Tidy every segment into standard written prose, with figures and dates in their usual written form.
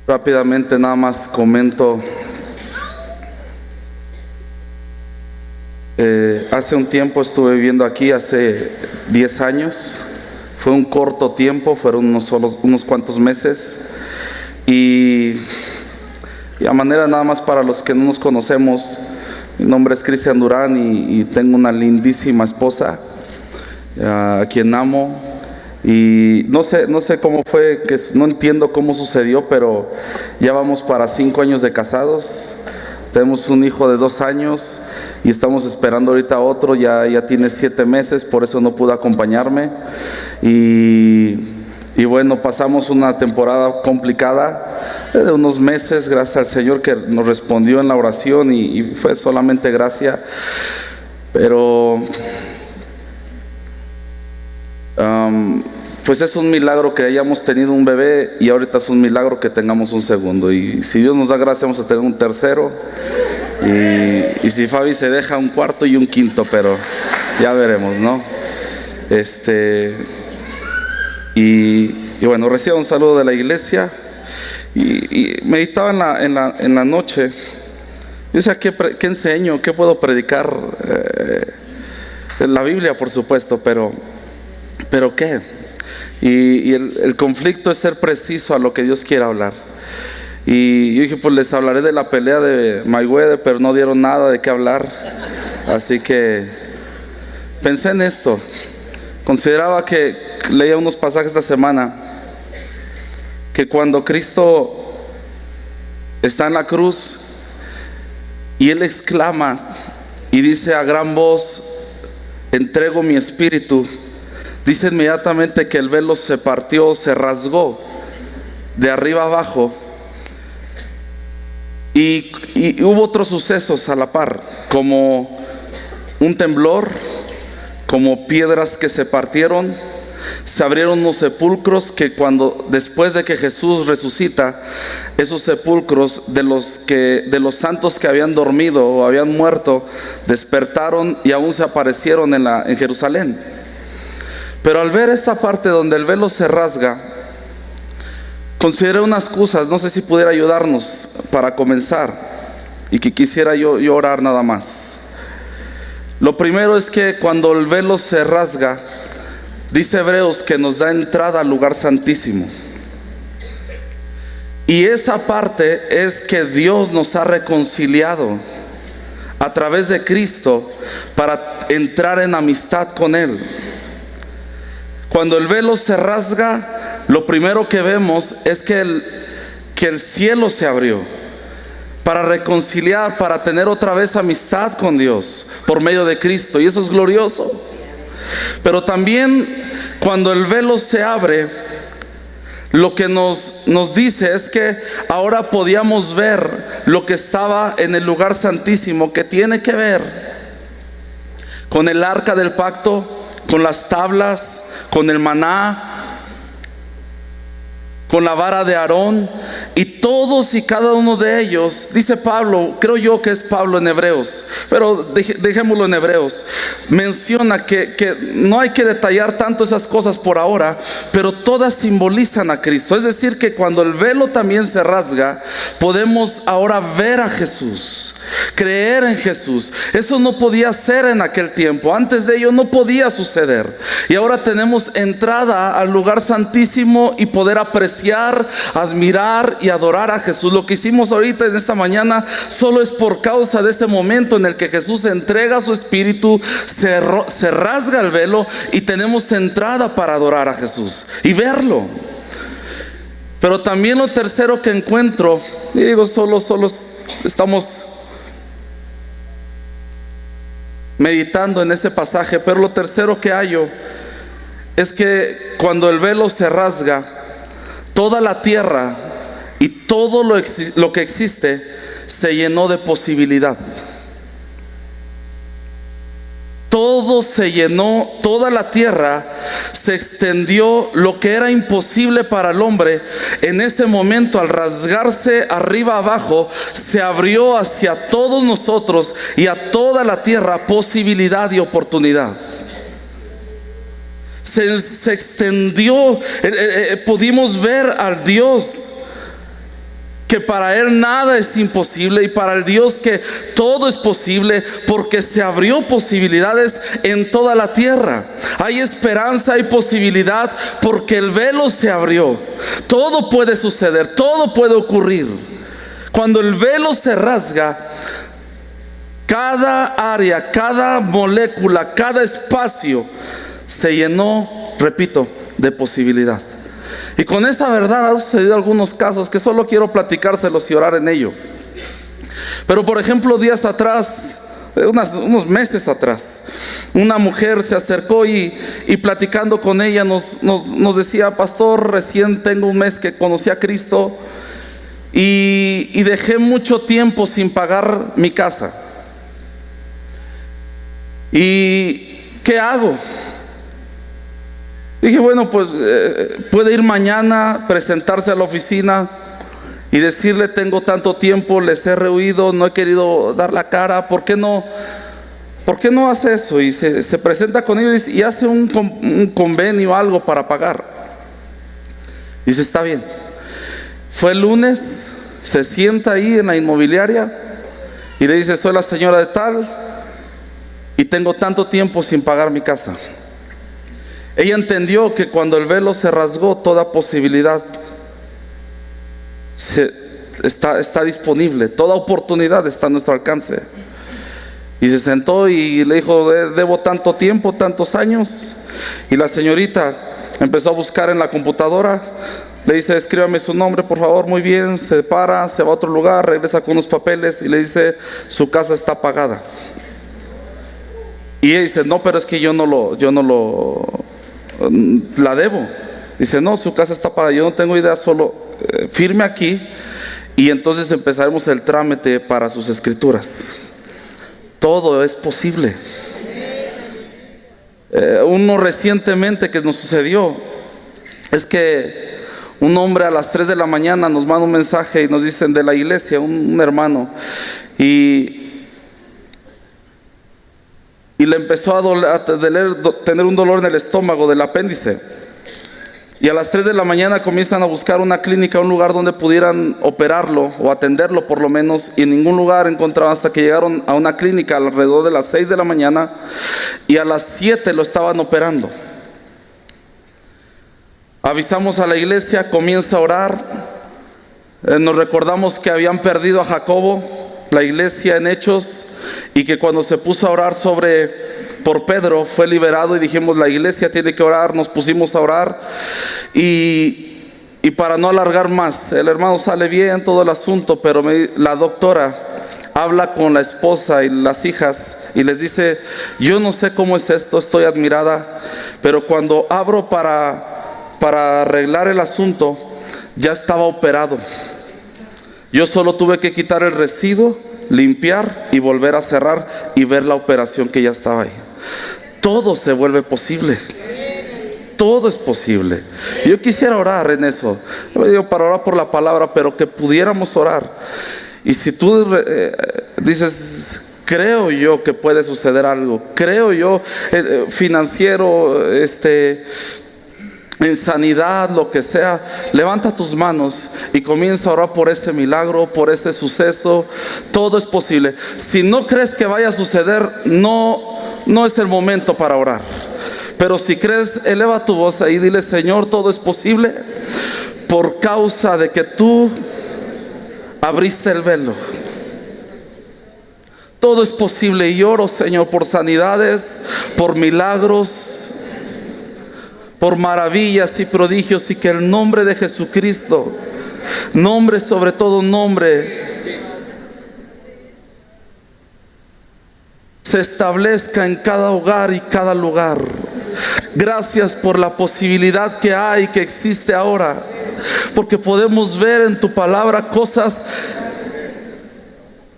Rápidamente nada más comento. Hace un tiempo estuve viviendo aquí, hace 10 años. Fue un corto tiempo, fueron unos cuantos meses. Y a manera nada más para los que no nos conocemos, mi nombre es Cristian Durán y tengo una lindísima esposa, a quien amo. Y no sé cómo fue, no entiendo cómo sucedió, pero ya vamos para 5 años de casados. Tenemos un hijo de 2 años y estamos esperando ahorita otro, ya tiene 7 meses, por eso no pudo acompañarme. Y bueno, pasamos una temporada complicada de unos meses, gracias al Señor que nos respondió en la oración y fue solamente gracia. Pero pues es un milagro que hayamos tenido un bebé y ahorita es un milagro que tengamos un segundo. Y si Dios nos da gracia, vamos a tener un tercero. Y si Fabi se deja, un cuarto y un quinto, pero ya veremos, ¿no? Y bueno, recibo un saludo de la iglesia. Y meditaba en la noche. Yo decía, ¿qué enseño? ¿Qué puedo predicar? En la Biblia, por supuesto, pero ¿qué? Y el conflicto es ser preciso a lo que Dios quiere hablar. Y yo dije, pues les hablaré de la pelea de Mayweather, pero no dieron nada de qué hablar. Así que pensé en esto. Consideraba que leía unos pasajes esta semana, que cuando Cristo está en la cruz y Él exclama y dice a gran voz, entrego mi espíritu, dice inmediatamente que el velo se partió, se rasgó de arriba abajo. Y hubo otros sucesos a la par, como un temblor, como piedras que se partieron. Se abrieron unos sepulcros que después de que Jesús resucita, esos sepulcros de los santos que habían dormido o habían muerto, despertaron y aún se aparecieron en Jerusalén. Pero al ver esta parte donde el velo se rasga, consideré unas cosas, no sé si pudiera ayudarnos para comenzar, y que quisiera yo orar nada más. Lo primero es que cuando el velo se rasga, dice Hebreos que nos da entrada al lugar santísimo. Y esa parte es que Dios nos ha reconciliado a través de Cristo para entrar en amistad con Él. Cuando el velo se rasga, lo primero que vemos es que el cielo se abrió para reconciliar, para tener otra vez amistad con Dios por medio de Cristo, y eso es glorioso. Pero también cuando el velo se abre, lo que nos dice es que ahora podíamos ver lo que estaba en el lugar santísimo, que tiene que ver con el arca del pacto, con las tablas, con el maná, con la vara de Aarón, y todos y cada uno de ellos, dice Pablo, creo yo que es Pablo en Hebreos, pero dejémoslo en Hebreos, menciona que no hay que detallar tanto esas cosas por ahora, pero todas simbolizan a Cristo. Es decir, que cuando el velo también se rasga, podemos ahora ver a Jesús, creer en Jesús. Eso no podía ser en aquel tiempo, antes de ello no podía suceder, y ahora tenemos entrada al lugar santísimo y poder apreciar, admirar y adorar a Jesús. Lo que hicimos ahorita en esta mañana solo es por causa de ese momento en el que Jesús entrega su espíritu, se rasga el velo y tenemos entrada para adorar a Jesús y verlo. Pero también lo tercero que encuentro, y digo, solo estamos meditando en ese pasaje, pero lo tercero que hallo es que cuando el velo se rasga, toda la tierra y todo lo que existe se llenó de posibilidad. Todo se llenó, toda la tierra se extendió. Lo que era imposible para el hombre, en ese momento, al rasgarse arriba abajo, se abrió hacia todos nosotros y a toda la tierra posibilidad y oportunidad. Se extendió, pudimos ver al Dios que para Él nada es imposible, y para el Dios que todo es posible, porque se abrió posibilidades en toda la tierra. Hay esperanza, hay posibilidad, porque el velo se abrió. Todo puede suceder, todo puede ocurrir. Cuando el velo se rasga, cada área, cada molécula, cada espacio se llenó, repito, de posibilidad. Y con esa verdad han sucedido algunos casos que solo quiero platicárselos y orar en ello. Pero por ejemplo, días atrás, unos meses atrás, una mujer se acercó y platicando con ella nos decía: pastor, recién tengo un mes que conocí a Cristo y dejé mucho tiempo sin pagar mi casa. ¿Y qué hago? Dije, bueno, pues puede ir mañana, presentarse a la oficina y decirle: tengo tanto tiempo, les he rehuido, no he querido dar la cara. ¿Por qué no hace eso? Y se presenta con ellos y hace un convenio, algo para pagar. Dice: está bien. Fue el lunes, se sienta ahí en la inmobiliaria y le dice: soy la señora de tal y tengo tanto tiempo sin pagar mi casa. Ella entendió que cuando el velo se rasgó, toda posibilidad está disponible, toda oportunidad está a nuestro alcance. Y se sentó y le dijo: debo tanto tiempo, tantos años. Y la señorita empezó a buscar en la computadora. Le dice: escríbame su nombre, por favor. Muy bien. Se para, se va a otro lugar, regresa con unos papeles y le dice: su casa está pagada. Y ella dice: no, pero es que yo no la debo. Dice: no, su casa está pagada, yo no tengo idea, solo firme aquí y entonces empezaremos el trámite para sus escrituras. Todo es posible. Uno recientemente que nos sucedió es que un hombre a las 3 de la mañana nos manda un mensaje y nos dicen de la iglesia, un hermano, y le empezó a tener un dolor en el estómago del apéndice. Y a las 3 de la mañana comienzan a buscar una clínica, un lugar donde pudieran operarlo o atenderlo por lo menos, y en ningún lugar encontraban, hasta que llegaron a una clínica alrededor de las 6 de la mañana y a las 7 lo estaban operando. Avisamos a la iglesia, comienza a orar. Nos recordamos que habían perdido a Jacobo, la iglesia, en Hechos, y que cuando se puso a orar por Pedro fue liberado, y dijimos: la iglesia tiene que orar. Nos pusimos a orar y para no alargar más, el hermano sale bien todo el asunto, pero la doctora habla con la esposa y las hijas y les dice: yo no sé cómo es esto, estoy admirada, pero cuando abro para arreglar el asunto, ya estaba operado. Yo solo tuve que quitar el residuo, limpiar y volver a cerrar y ver la operación que ya estaba ahí. Todo se vuelve posible. Todo es posible. Yo quisiera orar en eso. No digo para orar por la palabra, pero que pudiéramos orar. Y si tú dices: creo yo que puede suceder algo, creo yo, financiero, en sanidad, lo que sea, levanta tus manos y comienza a orar por ese milagro, por ese suceso. Todo es posible. Si no crees que vaya a suceder, no es el momento para orar. Pero si crees, eleva tu voz ahí, dile: Señor, todo es posible por causa de que tú abriste el velo. Todo es posible, y oro, Señor, por sanidades, por milagros, por maravillas y prodigios, y que el nombre de Jesucristo, nombre sobre todo nombre, se establezca en cada hogar y cada lugar. Gracias por la posibilidad que hay, que existe ahora, porque podemos ver en tu palabra cosas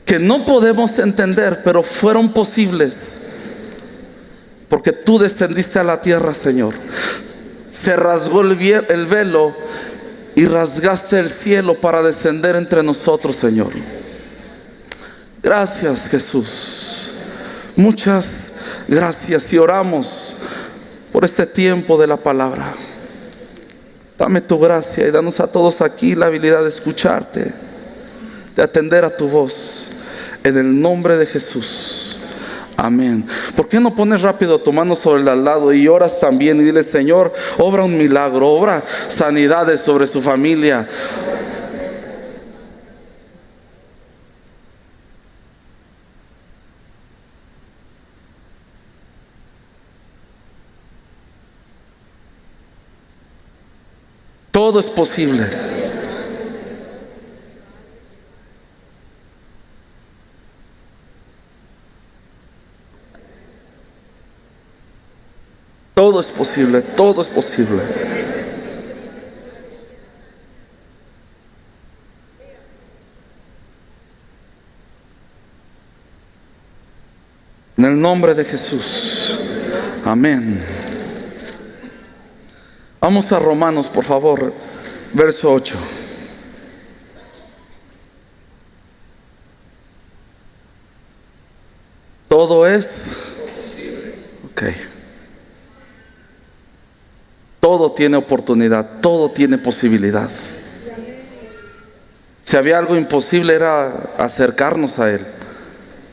que no podemos entender, pero fueron posibles porque tú descendiste a la tierra, Señor. Se rasgó el velo y rasgaste el cielo para descender entre nosotros, Señor. Gracias, Jesús. Muchas gracias, y oramos por este tiempo de la palabra. Dame tu gracia y danos a todos aquí la habilidad de escucharte. de atender a tu voz. En el nombre de Jesús. Amén. ¿Por qué no pones rápido tu mano sobre el al lado y oras también y dile: Señor, obra un milagro, obra sanidades sobre su familia? Todo es posible. Todo es posible, todo es posible. En el nombre de Jesús. Amén. Vamos a Romanos, por favor, verso 8. Todo es. Ok. Todo tiene oportunidad, todo tiene posibilidad. Si había algo imposible era acercarnos a Él,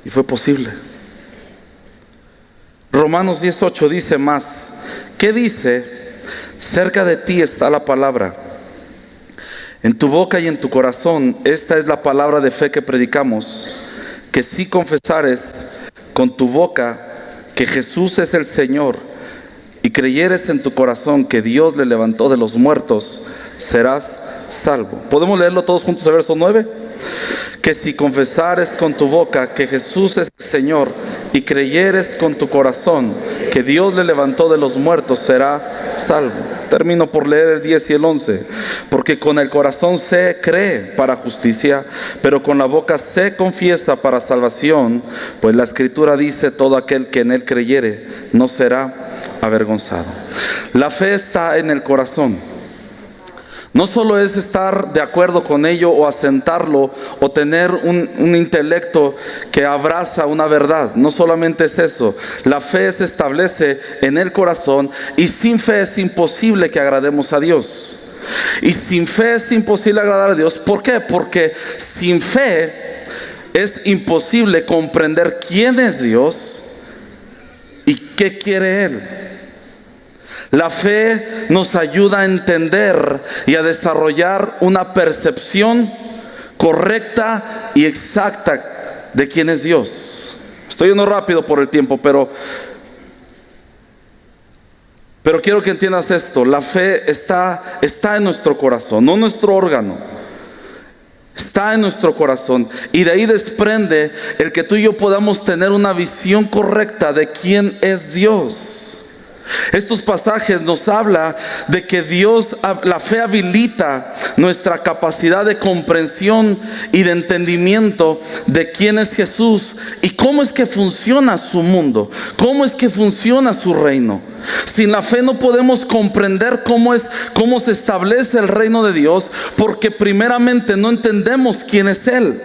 y fue posible. Romanos 10:8 dice más. ¿Qué dice? Cerca de ti está la palabra, en tu boca y en tu corazón. Esta es la palabra de fe que predicamos, que si confesares con tu boca que Jesús es el Señor, y creyeres en tu corazón que Dios le levantó de los muertos, serás salvo. ¿Podemos leerlo todos juntos, el verso 9? Que si confesares con tu boca que Jesús es el Señor, y creyeres con tu corazón que Dios le levantó de los muertos, será salvo. Termino por leer el 10 y el 11. Porque con el corazón se cree para justicia, pero con la boca se confiesa para salvación. Pues la Escritura dice: todo aquel que en Él creyere no será avergonzado. La fe está en el corazón. No solo es estar de acuerdo con ello o asentarlo o tener un intelecto que abraza una verdad. No solamente es eso. La fe se establece en el corazón, y sin fe es imposible que agrademos a Dios. Y sin fe es imposible agradar a Dios. ¿Por qué? Porque sin fe es imposible comprender quién es Dios y qué quiere Él. La fe nos ayuda a entender y a desarrollar una percepción correcta y exacta de quién es Dios. Estoy yendo rápido por el tiempo, pero quiero que entiendas esto. La fe está en nuestro corazón, no en nuestro órgano. Está en nuestro corazón, y de ahí desprende el que tú y yo podamos tener una visión correcta de quién es Dios. Estos pasajes nos habla de que Dios, la fe habilita nuestra capacidad de comprensión y de entendimiento de quién es Jesús y cómo es que funciona su mundo, cómo es que funciona su reino. Sin la fe no podemos comprender cómo se establece el reino de Dios, porque primeramente no entendemos quién es Él.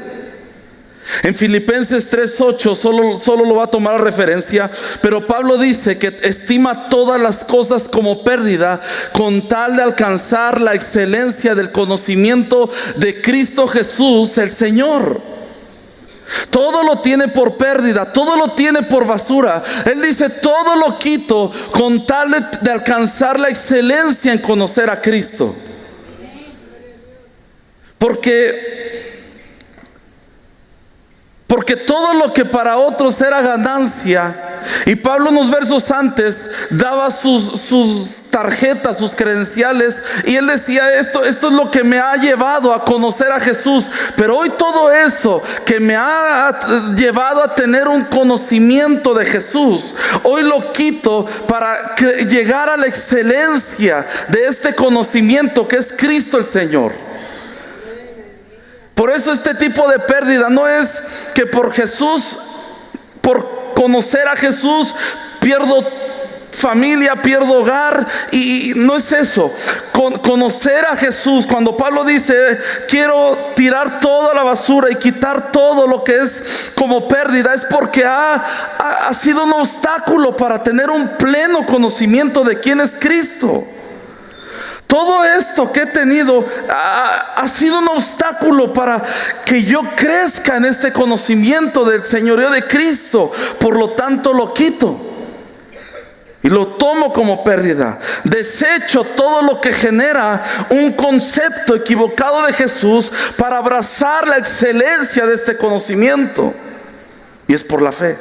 En Filipenses 3:8 solo lo va a tomar a referencia, pero Pablo dice que estima todas las cosas como pérdida con tal de alcanzar la excelencia del conocimiento de Cristo Jesús el Señor. Todo lo tiene por pérdida, todo lo tiene por basura. Él dice: todo lo quito con tal de alcanzar la excelencia en conocer a Cristo. Porque todo lo que para otros era ganancia, y Pablo unos versos antes daba sus tarjetas, sus credenciales, y él decía: esto es lo que me ha llevado a conocer a Jesús. Pero hoy todo eso que me ha llevado a tener un conocimiento de Jesús, hoy lo quito para llegar a la excelencia de este conocimiento que es Cristo el Señor. Por eso este tipo de pérdida no es que por conocer a Jesús, pierdo familia, pierdo hogar, y no es eso. Conocer a Jesús, cuando Pablo dice: quiero tirar toda la basura y quitar todo lo que es como pérdida, es porque ha sido un obstáculo para tener un pleno conocimiento de quién es Cristo. Todo esto que he tenido ha sido un obstáculo para que yo crezca en este conocimiento del señorío de Cristo. Por lo tanto lo quito y lo tomo como pérdida. Desecho todo lo que genera un concepto equivocado de Jesús para abrazar la excelencia de este conocimiento. Y es por la fe.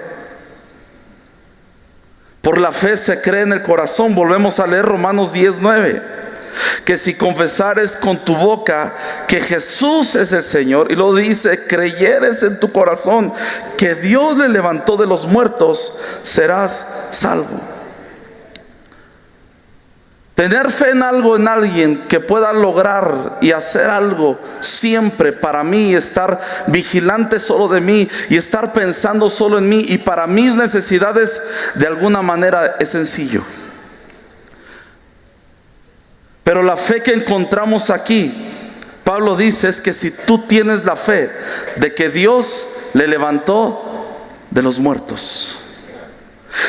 Por la fe se cree en el corazón. Volvemos a leer Romanos 10:9. Que si confesares con tu boca que Jesús es el Señor, y lo dice, creyeres en tu corazón que Dios le levantó de los muertos, serás salvo. Tener fe en algo, en alguien que pueda lograr y hacer algo siempre para mí, estar vigilante solo de mí y estar pensando solo en mí y para mis necesidades, de alguna manera es sencillo. Pero la fe que encontramos aquí, Pablo dice, es que si tú tienes la fe de que Dios le levantó de los muertos.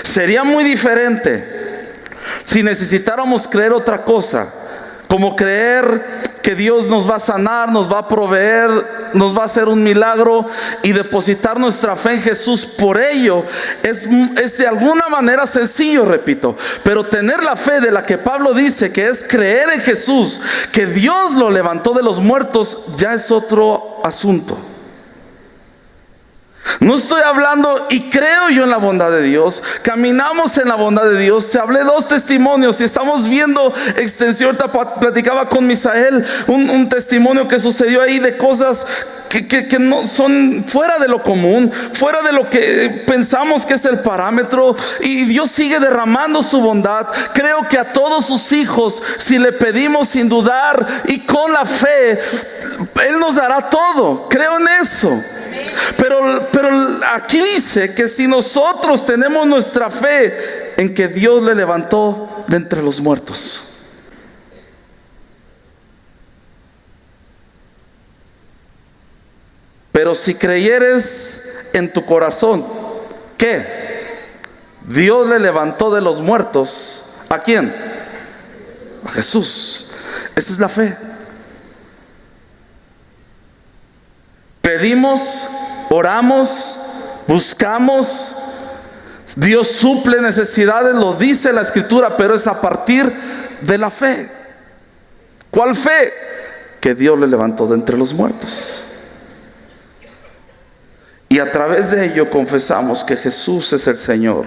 Sería muy diferente si necesitáramos creer otra cosa, como creer que Dios nos va a sanar, nos va a proveer, nos va a hacer un milagro y depositar nuestra fe en Jesús. Por ello es de alguna manera sencillo, repito, pero tener la fe de la que Pablo dice, que es creer en Jesús, que Dios lo levantó de los muertos, ya es otro asunto. No estoy hablando, y creo yo en la bondad de Dios, caminamos en la bondad de Dios. Te hablé 2 testimonios y estamos viendo extensión. Platicaba con Misael un testimonio que sucedió ahí de cosas que no son fuera de lo común, fuera de lo que pensamos que es el parámetro, y Dios sigue derramando su bondad. Creo que a todos sus hijos, si le pedimos sin dudar y con la fe, Él nos dará todo. Creo en eso. Pero aquí dice que si nosotros tenemos nuestra fe en que Dios le levantó de entre los muertos. Pero si creyeres en tu corazón que Dios le levantó de los muertos, ¿a quién? A Jesús. Esa es la fe. Pedimos, oramos, buscamos, Dios suple necesidades, lo dice la Escritura, pero es a partir de la fe. ¿Cuál fe? Que Dios le levantó de entre los muertos. Y a través de ello confesamos que Jesús es el Señor.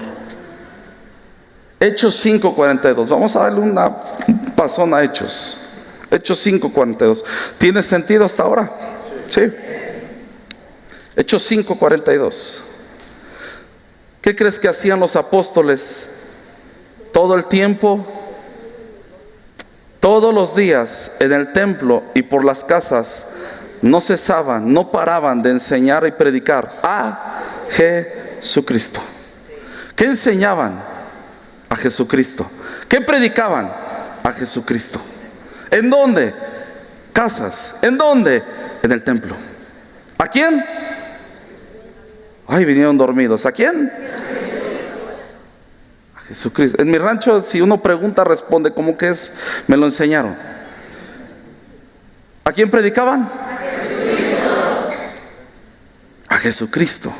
Hechos 5:42. Vamos a darle un pasón a Hechos. Hechos 5:42. ¿Tiene sentido hasta ahora? Sí. Hechos 5:42. ¿Qué crees que hacían los apóstoles todo el tiempo? Todos los días en el templo y por las casas no cesaban, no paraban de enseñar y predicar a Jesucristo. ¿Qué enseñaban? A Jesucristo. ¿Qué predicaban? A Jesucristo. ¿En dónde? Casas. ¿En dónde? En el templo. ¿A quién? Ay, vinieron dormidos. ¿A quién? A Jesucristo. En mi rancho, si uno pregunta, responde como que es, me lo enseñaron. ¿A quién predicaban? A Jesucristo.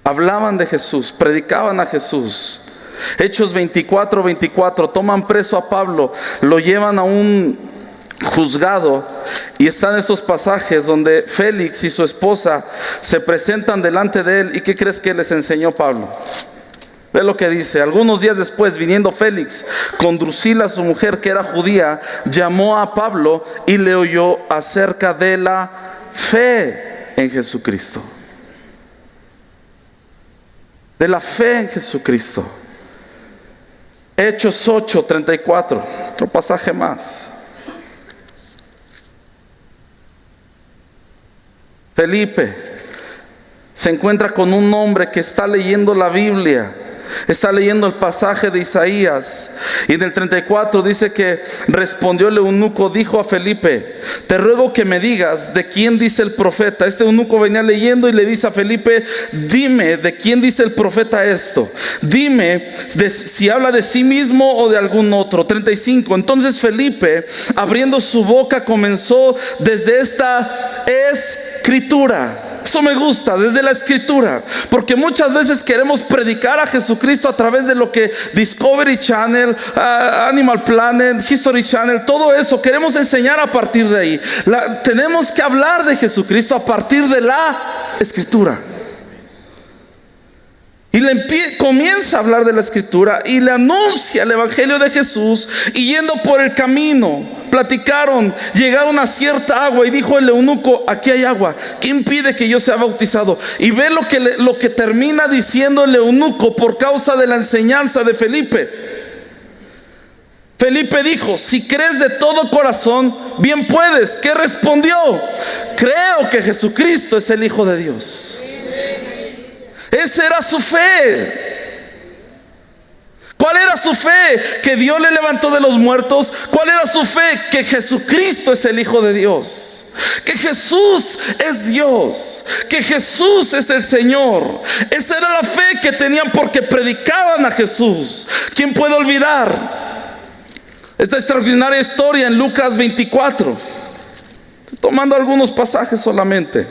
Hablaban de Jesús, predicaban a Jesús. Hechos 24:24. Toman preso a Pablo, lo llevan a un juzgado, y están estos pasajes donde Félix y su esposa se presentan delante de él. ¿Y qué crees que les enseñó Pablo? Ve lo que dice: algunos días después, viniendo Félix con Drusila su mujer, que era judía, llamó a Pablo y le oyó acerca de la fe en Jesucristo. De la fe en Jesucristo. Hechos 8:34. Otro pasaje más. Felipe se encuentra con un hombre que está leyendo la Biblia, está leyendo el pasaje de Isaías, y en el 34 dice que respondió el eunuco, dijo a Felipe: te te ruego que me digas de quién dice el profeta. Este eunuco venía leyendo y le dice a Felipe: dime de quién dice el profeta esto. Dime si habla de sí mismo o de algún otro. 35. Entonces Felipe, abriendo su boca, comenzó desde esta escritura. Eso me gusta, desde la escritura, porque muchas veces queremos predicar a Jesucristo a través de lo que Discovery Channel, Animal Planet, History Channel, todo eso queremos enseñar a partir de ahí. Tenemos que hablar de Jesucristo a partir de la escritura. Y comienza a hablar de la escritura y le anuncia el evangelio de Jesús. Y yendo por el camino, platicaron, llegaron a cierta agua y dijo el eunuco: aquí hay agua, ¿qué impide que yo sea bautizado? Y ve lo que termina diciendo el eunuco por causa de la enseñanza de Felipe. Felipe dijo: si crees de todo corazón, bien puedes. ¿Qué respondió? Creo que Jesucristo es el Hijo de Dios. Esa era su fe. ¿Cuál era su fe? Que Dios le levantó de los muertos. ¿Cuál era su fe? Que Jesucristo es el Hijo de Dios, que Jesús es Dios, que Jesús es el Señor. Esa era la fe que tenían porque predicaban a Jesús. ¿Quién puede olvidar esta extraordinaria historia en Lucas 24? Estoy tomando algunos pasajes solamente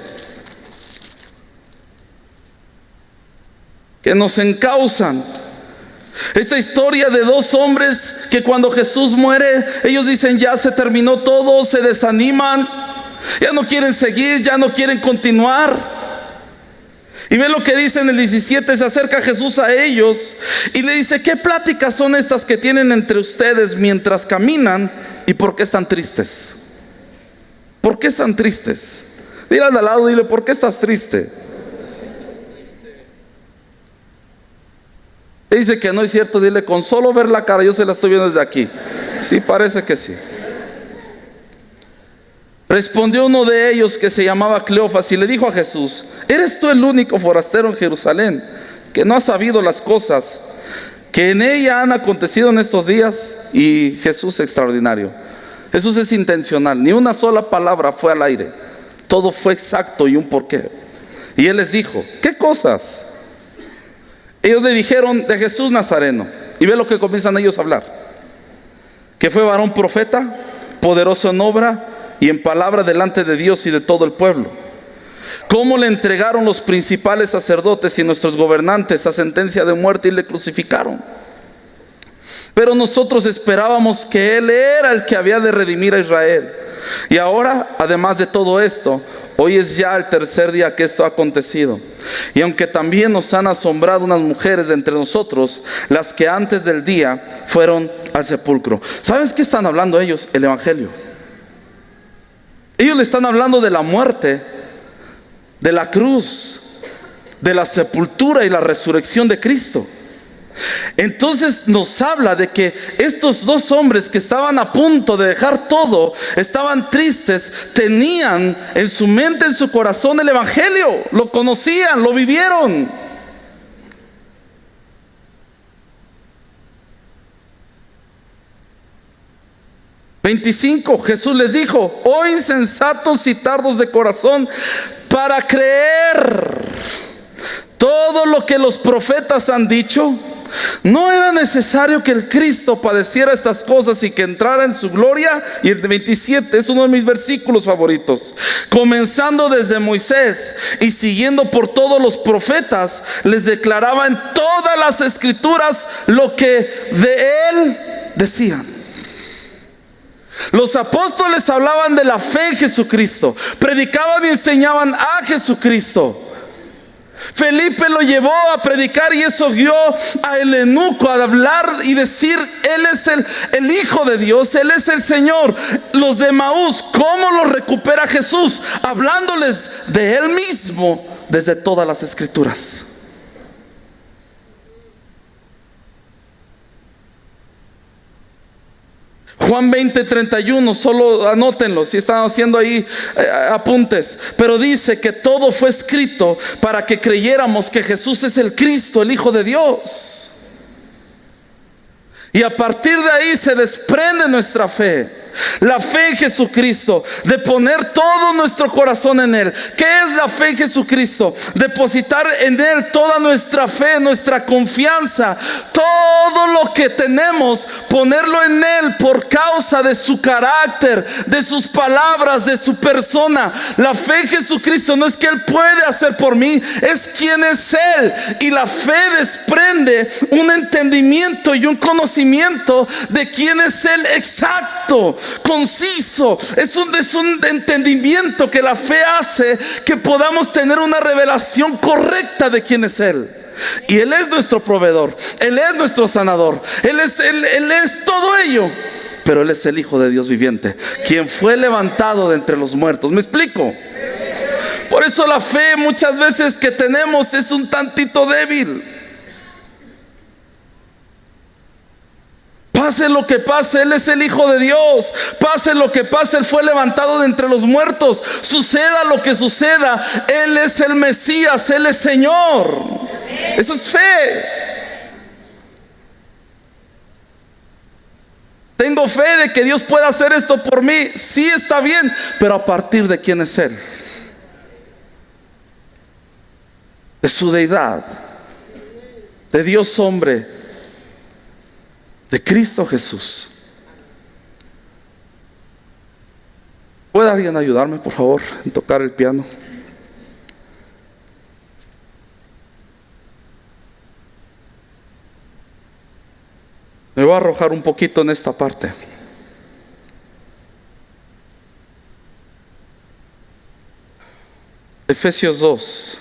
que nos encausan. Esta historia de dos hombres que cuando Jesús muere, ellos dicen: ya se terminó todo, se desaniman, ya no quieren seguir, ya no quieren continuar. Y ven lo que dice en el 17: se acerca Jesús a ellos y le dice: ¿qué pláticas son estas que tienen entre ustedes mientras caminan? ¿Y por qué están tristes? ¿Por qué están tristes? Dile al de al lado, dile: ¿por qué estás triste? Dice que no es cierto. Dile: con solo ver la cara, yo se la estoy viendo desde aquí. Sí, parece que sí. Respondió uno de ellos, que se llamaba Cleofas, y le dijo a Jesús: ¿eres tú el único forastero en Jerusalén que no ha sabido las cosas que en ella han acontecido en estos días? Y Jesús, extraordinario. Jesús es intencional. Ni una sola palabra fue al aire. Todo fue exacto y un porqué. Y él les dijo: ¿qué cosas? Ellos le dijeron: de Jesús Nazareno. Y ve lo que comienzan ellos a hablar: que fue varón profeta, poderoso en obra y en palabra delante de Dios y de todo el pueblo. Cómo le entregaron los principales sacerdotes y nuestros gobernantes a sentencia de muerte y le crucificaron. Pero nosotros esperábamos que Él era el que había de redimir a Israel. Y ahora, además de todo esto, hoy es ya el tercer día que esto ha acontecido. Y aunque también nos han asombrado unas mujeres de entre nosotros, las que antes del día fueron al sepulcro. ¿Sabes qué están hablando ellos? El evangelio. Ellos le están hablando de la muerte, de la cruz, de la sepultura y la resurrección de Cristo. Entonces nos habla de que estos dos hombres que estaban a punto de dejar todo, estaban tristes, tenían en su mente, en su corazón el evangelio, lo conocían, lo vivieron. Jesús les dijo: oh insensatos y tardos de corazón para creer todo lo que los profetas han dicho. ¿No era necesario que el Cristo padeciera estas cosas y que entrara en su gloria? Y el 27 es uno de mis versículos favoritos. Comenzando desde Moisés y siguiendo por todos los profetas, les declaraba en todas las escrituras lo que de él decían. Los apóstoles hablaban de la fe en Jesucristo, predicaban y enseñaban a Jesucristo. Felipe lo llevó a predicar y eso guió a el eunuco a hablar y decir: Él es el Hijo de Dios, Él es el Señor. Los de Maús, ¿cómo los recupera Jesús? Hablándoles de Él mismo desde todas las escrituras. Juan 20:31, solo anótenlo si están haciendo ahí apuntes. Pero dice que todo fue escrito para que creyéramos que Jesús es el Cristo, el Hijo de Dios. Y a partir de ahí se desprende nuestra fe. La fe en Jesucristo, de poner todo nuestro corazón en Él. ¿Qué es la fe en Jesucristo? Depositar en Él toda nuestra fe, nuestra confianza, todo lo que tenemos, ponerlo en Él por causa de su carácter, de sus palabras, de su persona. La fe en Jesucristo no es que Él puede hacer por mí, es quien es Él. Y la fe desprende un entendimiento y un conocimiento de quién es Él exacto, conciso. Es un entendimiento que la fe hace que podamos tener una revelación correcta de quién es Él. Y Él es nuestro proveedor, Él es nuestro sanador, Él es todo ello. Pero Él es el Hijo de Dios viviente, quien fue levantado de entre los muertos. ¿Me explico? Por eso la fe muchas veces que tenemos es un tantito débil. Pase lo que pase, Él es el Hijo de Dios. Pase lo que pase, Él fue levantado de entre los muertos. Suceda lo que suceda, Él es el Mesías, Él es Señor. Eso es fe. Tengo fe de que Dios pueda hacer esto por mí. Sí, está bien, pero a partir de quién es Él, de su deidad, de Dios hombre, de Cristo Jesús. ¿Puede alguien ayudarme, por favor, en tocar el piano? Me voy a arrojar un poquito en esta parte. Efesios 2.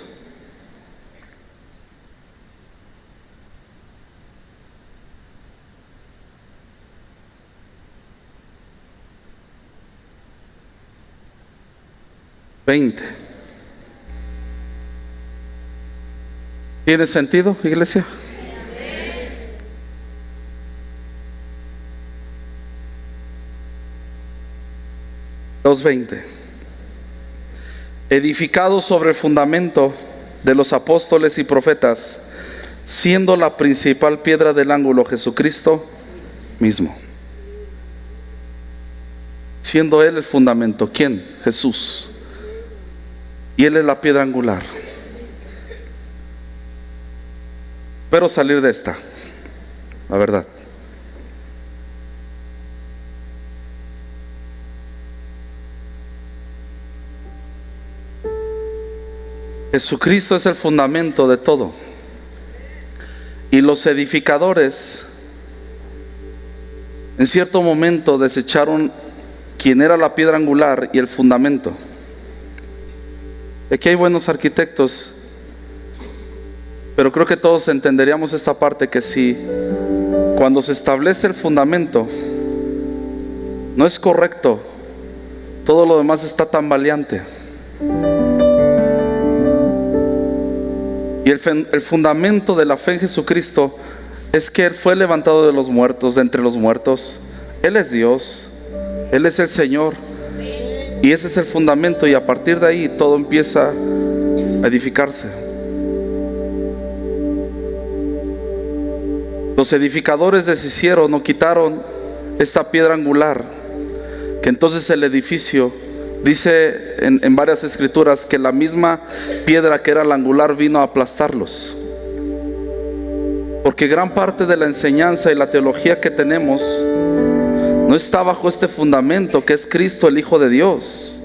¿Tiene sentido, iglesia? Los 20. Edificados sobre el fundamento de los apóstoles y profetas, siendo la principal piedra del ángulo Jesucristo mismo. Siendo Él el fundamento. ¿Quién? Jesús. Y Él es la piedra angular. Espero salir de esta, la verdad. Jesucristo es el fundamento de todo. Y los edificadores en cierto momento desecharon quién era la piedra angular y el fundamento. Aquí hay buenos arquitectos, pero creo que todos entenderíamos esta parte, que si cuando se establece el fundamento no es correcto, todo lo demás está tambaleante. Y el fundamento de la fe en Jesucristo es que Él fue levantado de los muertos, de entre los muertos. Él es Dios, Él es el Señor. Y ese es el fundamento, y a partir de ahí todo empieza a edificarse. Los edificadores deshicieron o quitaron esta piedra angular, que entonces el edificio, dice en varias escrituras, que la misma piedra que era la angular vino a aplastarlos. Porque gran parte de la enseñanza y la teología que tenemos no está bajo este fundamento que es Cristo, el Hijo de Dios.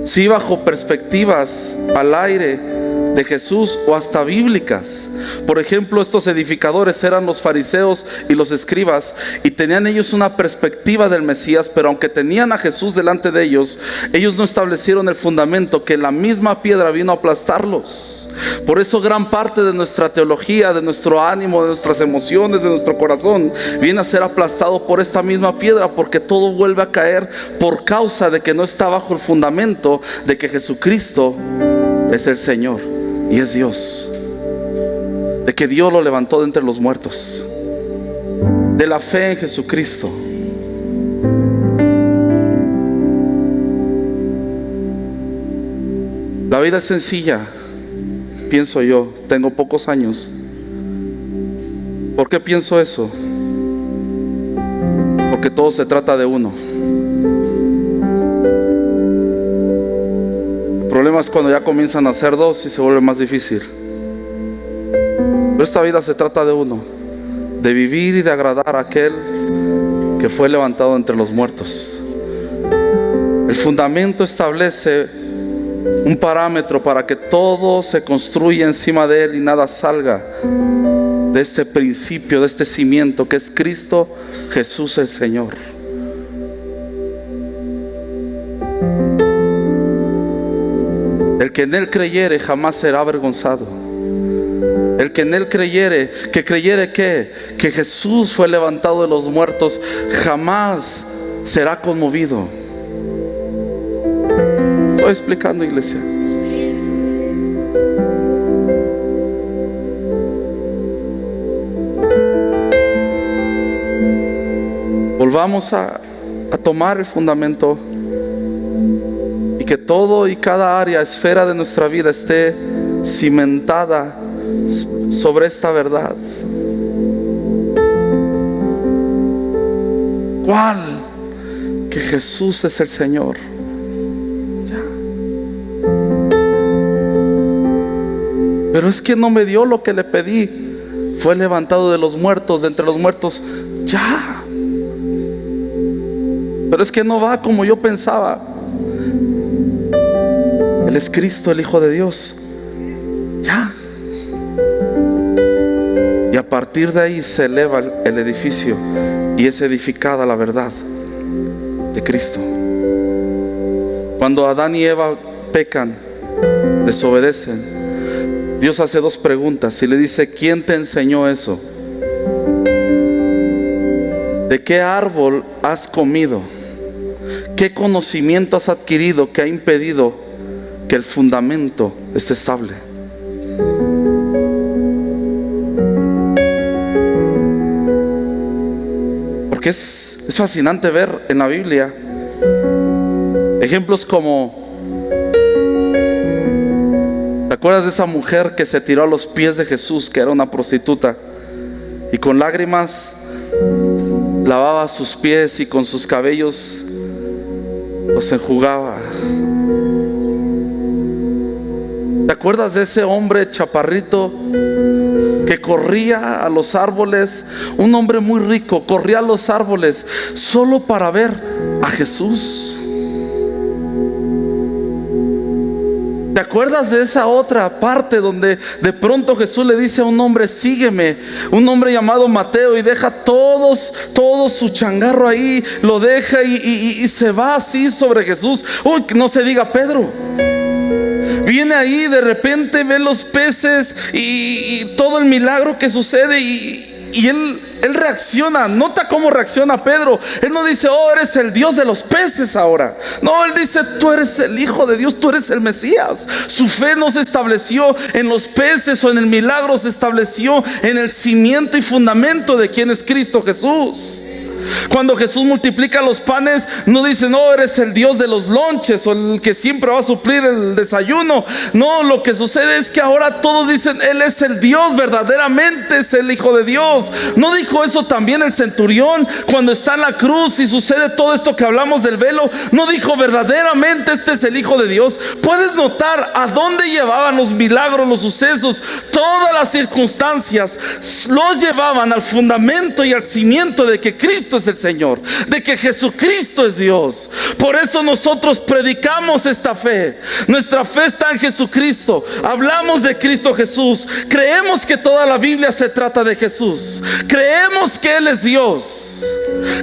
Sí, bajo perspectivas al aire de Jesús o hasta bíblicas. Por ejemplo, estos edificadores eran los fariseos y los escribas, y tenían ellos una perspectiva del Mesías, pero aunque tenían a Jesús delante de ellos, ellos no establecieron el fundamento, que la misma piedra vino a aplastarlos. Por eso gran parte de nuestra teología, de nuestro ánimo, de nuestras emociones, de nuestro corazón, viene a ser aplastado por esta misma piedra, porque todo vuelve a caer por causa de que no está bajo el fundamento de que Jesucristo es el Señor y es Dios, de que Dios lo levantó de entre los muertos, de la fe en Jesucristo. La vida es sencilla, pienso yo. Tengo pocos años. ¿Por qué pienso eso? Porque porque todo se trata de uno. El problema es cuando ya comienzan a ser dos y se vuelve más difícil. Pero esta vida se trata de uno, de vivir y de agradar a aquel que fue levantado entre los muertos. El fundamento establece un parámetro para que todo se construya encima de él y nada salga de este principio, de este cimiento que es Cristo Jesús el Señor. El que en él creyere jamás será avergonzado. El que en él creyere, que Jesús fue levantado de los muertos, jamás será conmovido. Estoy explicando, iglesia. Volvamos a tomar el fundamento y que todo y cada área, esfera de nuestra vida esté cimentada sobre esta verdad. ¿Cuál? Que Jesús es el Señor. Ya. Pero es que no me dio lo que le pedí. Fue levantado de los muertos, de entre los muertos. Ya. Pero es que no va como yo pensaba. Él es Cristo, el Hijo de Dios. Ya. Y a partir de ahí se eleva el edificio y es edificada la verdad de Cristo. Cuando Adán y Eva pecan, desobedecen, Dios hace dos preguntas y le dice: ¿quién te enseñó eso? ¿De qué árbol has comido? ¿Qué conocimiento has adquirido que ha impedido que el fundamento esté estable? Porque es fascinante ver en la Biblia ejemplos como, ¿te acuerdas de esa mujer que se tiró a los pies de Jesús, que era una prostituta, y con lágrimas lavaba sus pies y con sus cabellos los enjugaba? ¿Te acuerdas de ese hombre chaparrito que corría a los árboles? Un hombre muy rico, corría a los árboles solo para ver a Jesús. ¿Te acuerdas de esa otra parte donde de pronto Jesús le dice a un hombre: sígueme? Un hombre llamado Mateo, y deja todo su changarro ahí, lo deja y se va así sobre Jesús. Uy, no se diga Pedro. Viene ahí, de repente ve los peces y todo el milagro que sucede, y él reacciona. Nota cómo reacciona Pedro. Él no dice: oh, eres el Dios de los peces ahora. No, él dice: tú eres el Hijo de Dios, tú eres el Mesías. Su fe no se estableció en los peces o en el milagro, se estableció en el cimiento y fundamento de quien es Cristo Jesús. Cuando Jesús multiplica los panes, no dice: no, eres el Dios de los lonches o el que siempre va a suplir el desayuno. No, lo que sucede es que ahora todos dicen: Él es el Dios, verdaderamente es el Hijo de Dios. ¿No dijo eso también el centurión cuando está en la cruz y sucede todo esto que hablamos del velo? ¿No dijo: verdaderamente este es el Hijo de Dios? Puedes notar a dónde llevaban los milagros, los sucesos, todas las circunstancias los llevaban al fundamento y al cimiento de que Cristo es el Señor, de que Jesucristo es Dios. Por eso nosotros predicamos esta fe. Nuestra fe está en Jesucristo. Hablamos de Cristo Jesús. Creemos que toda la Biblia se trata de Jesús. Creemos que Él es Dios.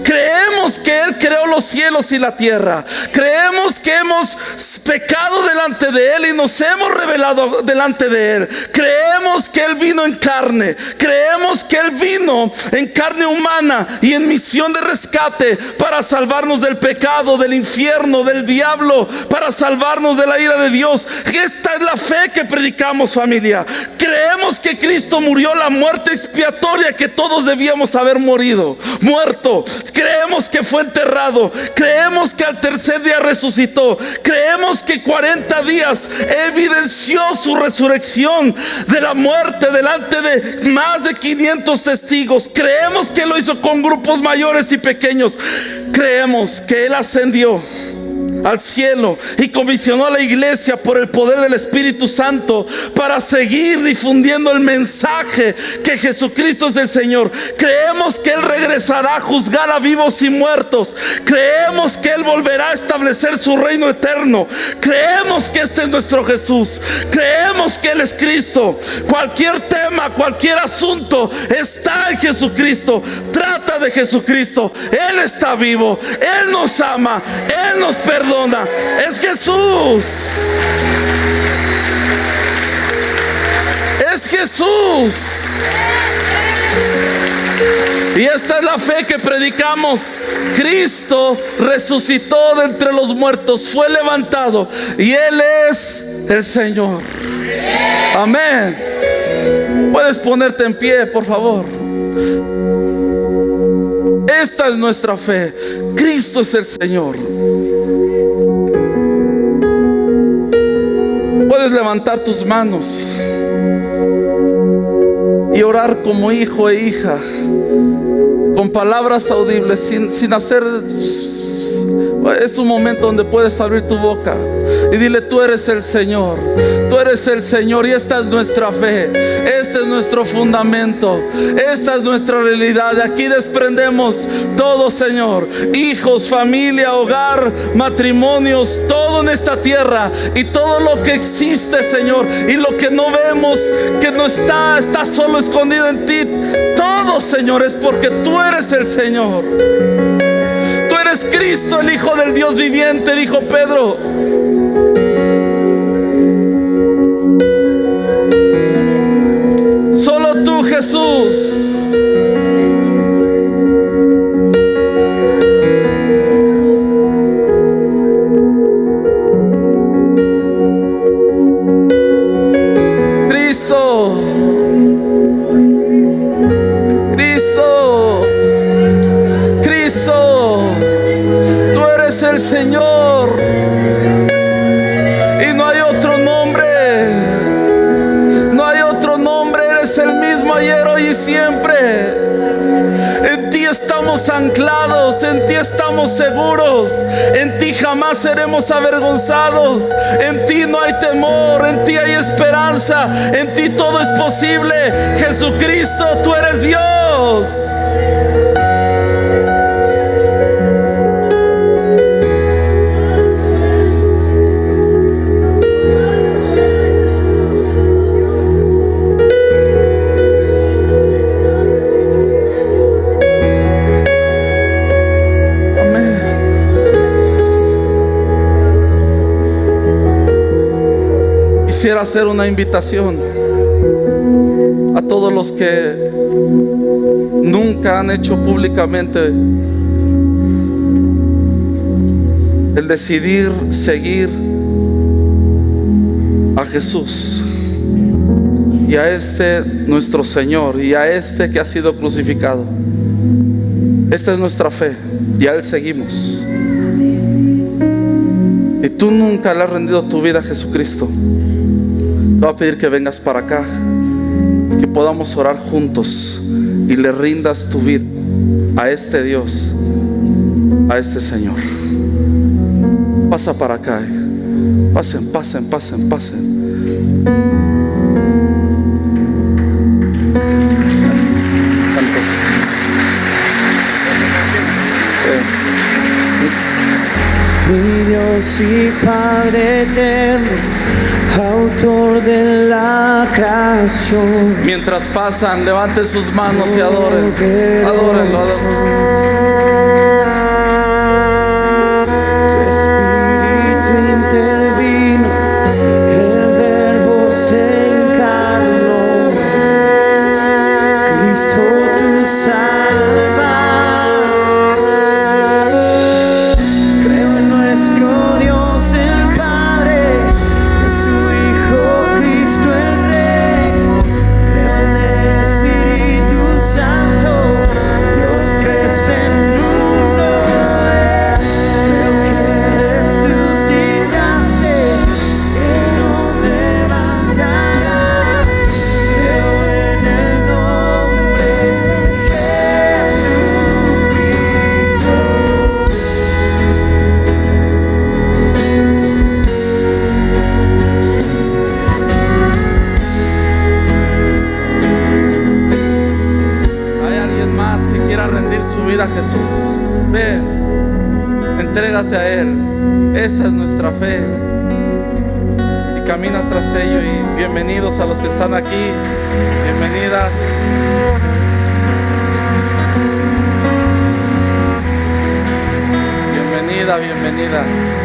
Creemos que Él creó los cielos y la tierra. Creemos que hemos pecado delante de Él y nos hemos revelado delante de Él. Creemos que Él vino en carne. Creemos que Él vino en carne humana y en misión de rescate para salvarnos del pecado, del infierno, del diablo, para salvarnos de la ira de Dios. Esta es la fe que predicamos, familia. Creemos que Cristo murió la muerte expiatoria que todos debíamos haber muerto. Creemos que fue enterrado. Creemos que al tercer día resucitó. Creemos que 40 días evidenció su resurrección de la muerte delante de más de 500 testigos. Creemos que lo hizo con grupos mayores y pequeños. Creemos que Él ascendió al cielo y comisionó a la iglesia por el poder del Espíritu Santo para seguir difundiendo el mensaje que Jesucristo es el Señor. Creemos que Él regresará a juzgar a vivos y muertos. Creemos que Él volverá a establecer su reino eterno. Creemos que este es nuestro Jesús. Creemos que Él es Cristo. Cualquier tema, cualquier asunto está en Jesucristo. Trata de Jesucristo. Él está vivo. Él nos ama. Él nos perdona. Es Jesús. Es Jesús. Y esta es la fe que predicamos. Cristo resucitó de entre los muertos, fue levantado y Él es el Señor. Amén. Puedes ponerte en pie, por favor. Esta es nuestra fe. Cristo es el Señor. Puedes levantar tus manos y orar como hijo e hija, con palabras audibles, sin hacer. Es un momento donde puedes abrir tu boca y dile: tú eres el Señor, tú eres el Señor. Y esta es nuestra fe, este es nuestro fundamento, esta es nuestra realidad. De aquí desprendemos todo, Señor: hijos, familia, hogar, matrimonios, todo en esta tierra y todo lo que existe, Señor, y lo que no vemos, que no está solo escondido en ti. Todo, Señor, es porque tú eres el Señor. Tú eres Cristo, el Hijo del Dios viviente, dijo Pedro. Solo tú, Jesús. Cristo. Cristo. Cristo. Tú eres el Señor. Y no hay otro nombre. No hay otro nombre. Eres el mismo ayer, hoy y siempre. En ti estamos anclados, en ti estamos seguros, en ti jamás seremos avergonzados, en ti no hay temor, en ti hay esperanza, en ti todo es posible. Jesucristo, tú eres Dios. Quisiera hacer una invitación a todos los que nunca han hecho públicamente el decidir seguir a Jesús y a este nuestro Señor y a este que ha sido crucificado. Esta es nuestra fe y a Él seguimos. Si tú nunca le has rendido tu vida a Jesucristo, te voy a pedir que vengas para acá, que podamos orar juntos y le rindas tu vida a este Dios, a este Señor. Pasa para acá. Pasen, pasen, pasen, pasen. Mi Dios y Padre eterno, autor de la creación. Mientras pasan, levanten sus manos y adoren. Adórenlo, adórenlo. esa es nuestra fe. Y camina tras ello. Y bienvenidos a los que están aquí. Bienvenidas. Bienvenida, bienvenida.